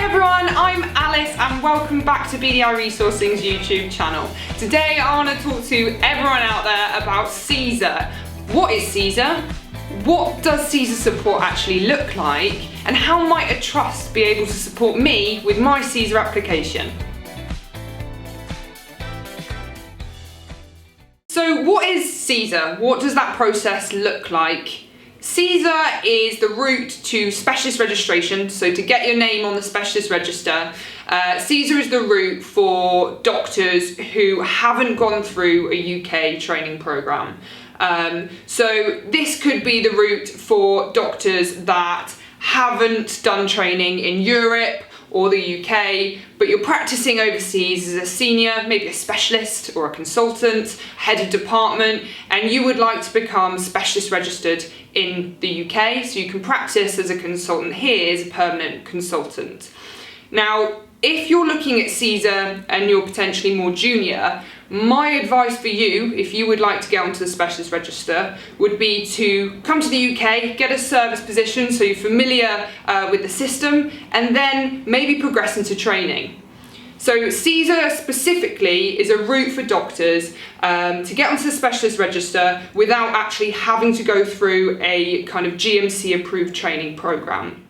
everyone, I'm Alice and welcome back to BDI Resourcing's YouTube channel. Today I want to talk to everyone out there about CESR. What is CESR? What does CESR support actually look like? And how might a trust be able to support me with my CESR application? So what is CESR? What does that process look like? CESR is the route to specialist registration, so to get your name on the specialist register. CESR is the route for doctors who haven't gone through a UK training programme. So this could be the route for doctors that haven't done training in Europe or the UK, but you're practicing overseas as a senior, maybe a specialist or a consultant, head of department, and you would like to become specialist registered in the UK, so you can practice as a consultant here as a permanent consultant. Now, if you're looking at CESR and you're potentially more junior, my advice for you, if you would like to get onto the specialist register, would be to come to the UK, get a service position so you're familiar with the system, and then maybe progress into training. So CESR specifically is a route for doctors to get onto the specialist register without actually having to go through a kind of GMC approved training programme.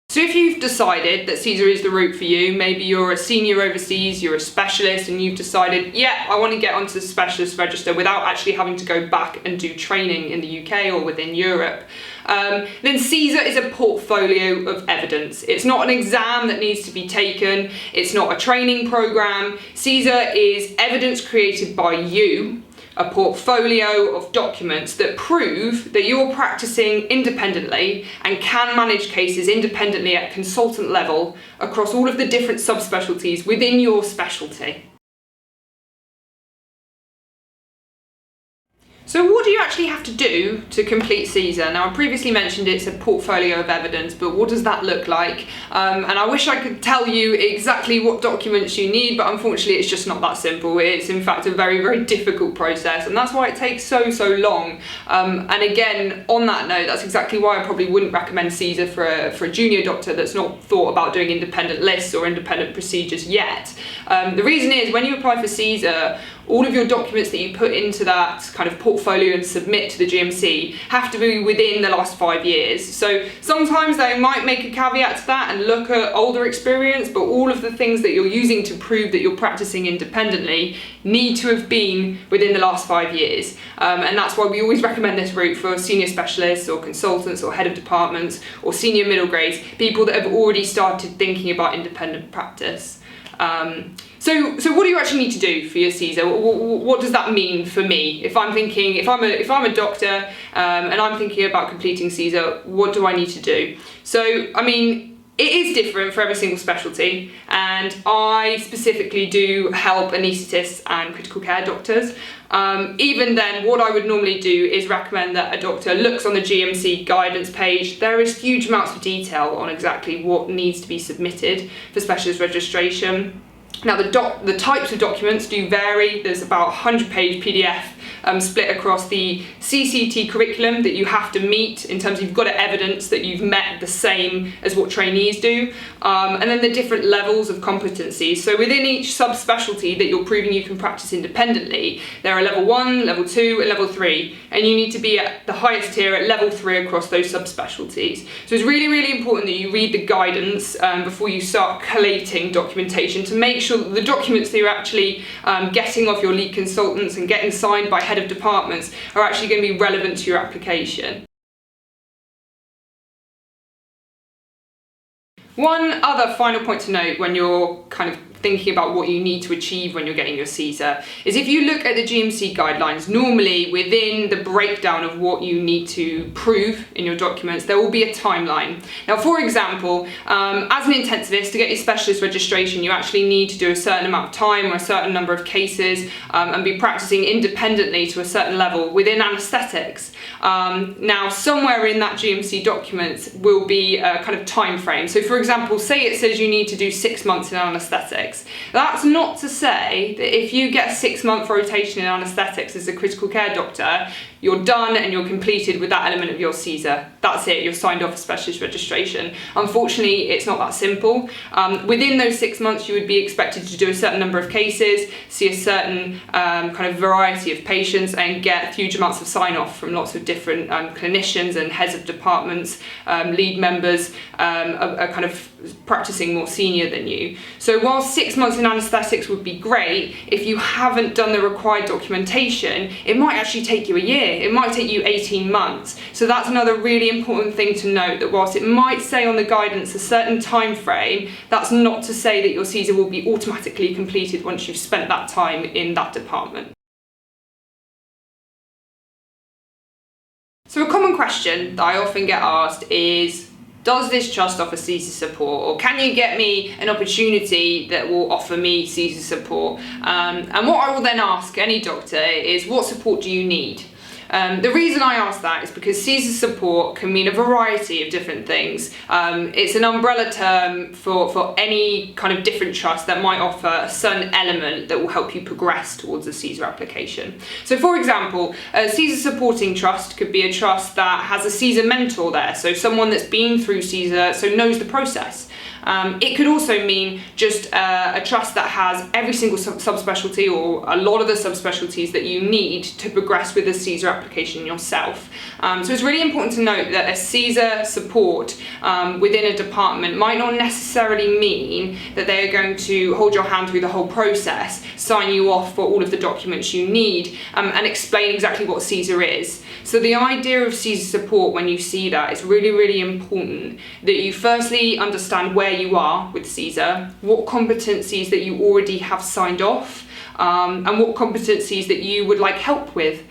So if you've decided that CESR is the route for you, maybe you're a senior overseas, you're a specialist, and you've decided, yeah, I want to get onto the specialist register without actually having to go back and do training in the UK or within Europe, then CESR is a portfolio of evidence. It's not an exam that needs to be taken, it's not a training programme. CESR is evidence created by you, a portfolio of documents that prove that you're practicing independently and can manage cases independently at consultant level across all of the different subspecialties within your specialty. So what do you actually have to do to complete CESR? Now, I previously mentioned it's a portfolio of evidence, but what does that look like? And I wish I could tell you exactly what documents you need, but unfortunately it's just not that simple. It's in fact a very, very difficult process, and that's why it takes so long. And again, on that note, that's exactly why I probably wouldn't recommend CESR for a junior doctor that's not thought about doing independent lists or independent procedures yet. The reason is, when you apply for CESR, all of your documents that you put into that kind of portfolio and submit to the GMC have to be within the last 5 years. So sometimes they might make a caveat to that and look at older experience, but all of the things that you're using to prove that you're practicing independently need to have been within the last 5 years. And that's why we always recommend this route for senior specialists or consultants or head of departments or senior middle grades, people that have already started thinking about independent practice. So what do you actually need to do for your CESR? What does that mean for me? If I'm a doctor and I'm thinking about completing CESR, what do I need to do? So, I mean, it is different for every single specialty, and I specifically do help anaesthetists and critical care doctors. Even then, what I would normally do is recommend that a doctor looks on the GMC guidance page. There is huge amounts of detail on exactly what needs to be submitted for specialist registration. Now, the types of documents do vary. There's about a 100-page PDF split across the CCT curriculum that you have to meet in terms of you've got to evidence that you've met the same as what trainees do, and then the different levels of competency. So within each subspecialty that you're proving you can practice independently, there are level 1, level 2 and level 3, and you need to be at the highest tier at level 3 across those subspecialties. So it's really important that you read the guidance before you start collating documentation to make sure that the documents that you're actually getting off your lead consultants and getting signed by head of departments are actually going to be relevant to your application. One other final point to note when you're kind of thinking about what you need to achieve when you're getting your CESR is, if you look at the GMC guidelines, normally within the breakdown of what you need to prove in your documents, there will be a timeline. Now, for example, as an intensivist, to get your specialist registration, you actually need to do a certain amount of time or a certain number of cases and be practicing independently to a certain level within anaesthetics. Now, somewhere in that GMC document will be a kind of time frame. So, for example, say it says you need to do 6 months in anaesthetics. anaesthetics. That's not to say that if you get a 6-month rotation in anaesthetics as a critical care doctor, you're done and you're completed with that element of your CESR. That's it, you're signed off for specialist registration. Unfortunately, it's not that simple. Within those 6 months, you would be expected to do a certain number of cases, see a certain kind of variety of patients, and get huge amounts of sign-off from lots of different clinicians and heads of departments, lead members are kind of practicing more senior than you. So while 6 months in anaesthetics would be great, if you haven't done the required documentation, it might actually take you a year. It might take you 18 months. So that's another really important thing to note, that whilst it might say on the guidance a certain time frame, that's not to say that your CESR will be automatically completed once you've spent that time in that department. So a common question that I often get asked is, does this trust offer CESR support, or can you get me an opportunity that will offer me CESR support? And what I will then ask any doctor is, what support do you need? The reason I ask that is because CESR support can mean a variety of different things. It's an umbrella term for any kind of different trust that might offer a certain element that will help you progress towards a CESR application. So for example, a CESR supporting trust could be a trust that has a CESR mentor there, so someone that's been through CESR, so knows the process. It could also mean just a trust that has every single subspecialty or a lot of the subspecialties that you need to progress with a CESR application yourself. So it's really important to note that a CESR support within a department might not necessarily mean that they are going to hold your hand through the whole process, sign you off for all of the documents you need, and explain exactly what CESR is. So the idea of CESR support, when you see that, is really, really important that you firstly understand where you are with CESR, what competencies that you already have signed off, and what competencies that you would like help with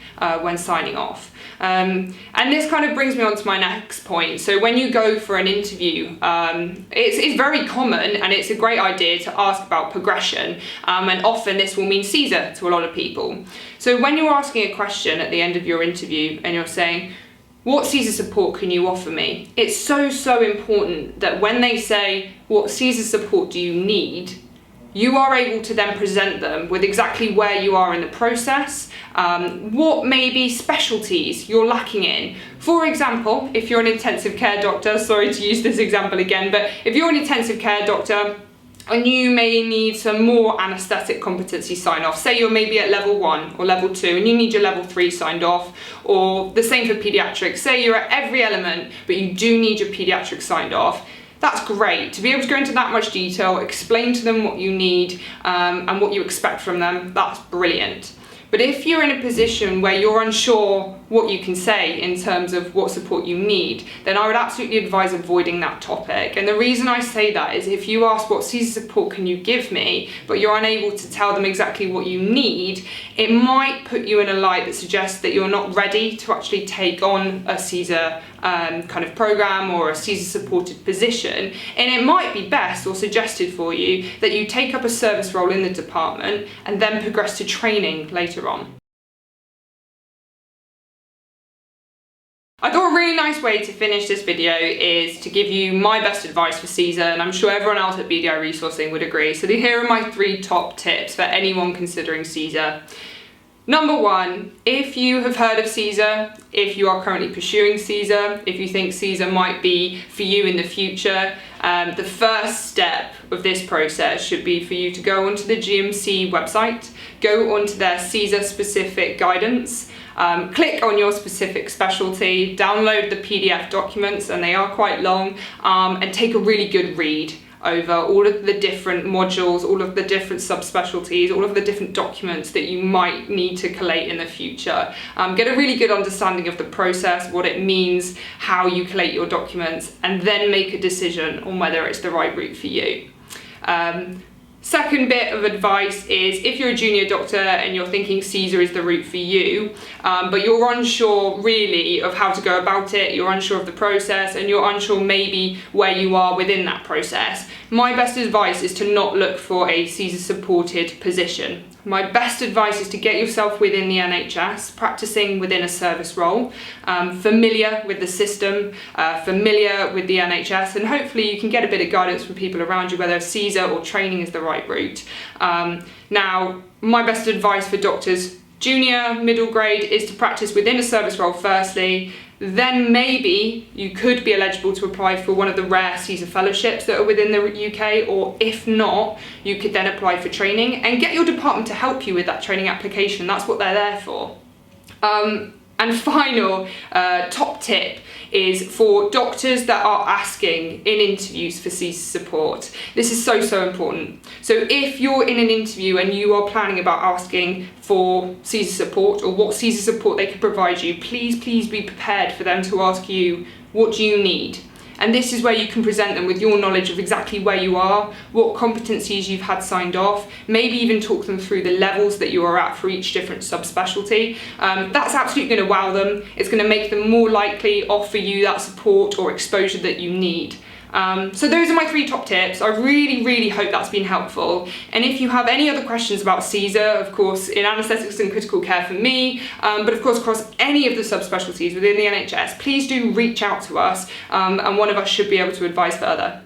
when signing off. And this kind of brings me on to my next point. So when you go for an interview, it's very common and it's a great idea to ask about progression, and often this will mean CESR to a lot of people. So when you're asking a question at the end of your interview and you're saying, what CESR support can you offer me? It's so important that when they say, what CESR support do you need, you are able to then present them with exactly where you are in the process, what maybe specialties you're lacking in. For example, if you're an intensive care doctor, sorry to use this example again, but if you're an intensive care doctor and you may need some more anaesthetic competency sign off, say you're maybe at level 1 or level 2 and you need your level 3 signed off, or the same for paediatrics, say you're at every element but you do need your paediatrics signed off. That's great. To be able to go into that much detail, explain to them what you need and what you expect from them, that's brilliant. But if you're in a position where you're unsure what you can say in terms of what support you need, then I would absolutely advise avoiding that topic. And the reason I say that is if you ask what CESR support can you give me, but you're unable to tell them exactly what you need, it might put you in a light that suggests that you're not ready to actually take on a CESR kind of program or a CESR supported position. And it might be best or suggested for you that you take up a service role in the department and then progress to training later on. I thought a really nice way to finish this video is to give you my best advice for CESR, and I'm sure everyone else at BDI Resourcing would agree. So here are my 3 top tips for anyone considering CESR. Number 1, if you have heard of CESR, if you are currently pursuing CESR, if you think CESR might be for you in the future, the first step of this process should be for you to go onto the GMC website, go onto their CESR specific guidance, click on your specific specialty, download the PDF documents, and they are quite long, and take a really good read over all of the different modules, all of the different subspecialties, all of the different documents that you might need to collate in the future. Get a really good understanding of the process, what it means, how you collate your documents, and then make a decision on whether it's the right route for you. Second bit of advice is if you're a junior doctor and you're thinking CESR is the route for you, but you're unsure really of how to go about it, you're unsure of the process, and you're unsure maybe where you are within that process, my best advice is to not look for a CESR supported position. my best advice is to get yourself within the NHS, practicing within a service role, familiar with the system, familiar with the NHS, and hopefully you can get a bit of guidance from people around you, whether CESR or training is the right route. Now, my best advice for doctors, junior, middle grade, is to practice within a service role firstly. Then maybe you could be eligible to apply for one of the rare CESR fellowships that are within the UK, or if not, you could then apply for training and get your department to help you with that training application. That's what they're there for. And final top tip is for doctors that are asking in interviews for CESR support. This is so important. So if you're in an interview and you are planning about asking for CESR support or what CESR support they could provide you, please be prepared for them to ask you, what do you need? And this is where you can present them with your knowledge of exactly where you are, what competencies you've had signed off, maybe even talk them through the levels that you are at for each different subspecialty. That's absolutely going to wow them. It's going to make them more likely offer you that support or exposure that you need. So those are my 3 top tips. I really hope that's been helpful. And if you have any other questions about CESR, of course, in anaesthetics and critical care for me, but of course across any of the subspecialties within the NHS, please do reach out to us, and one of us should be able to advise further.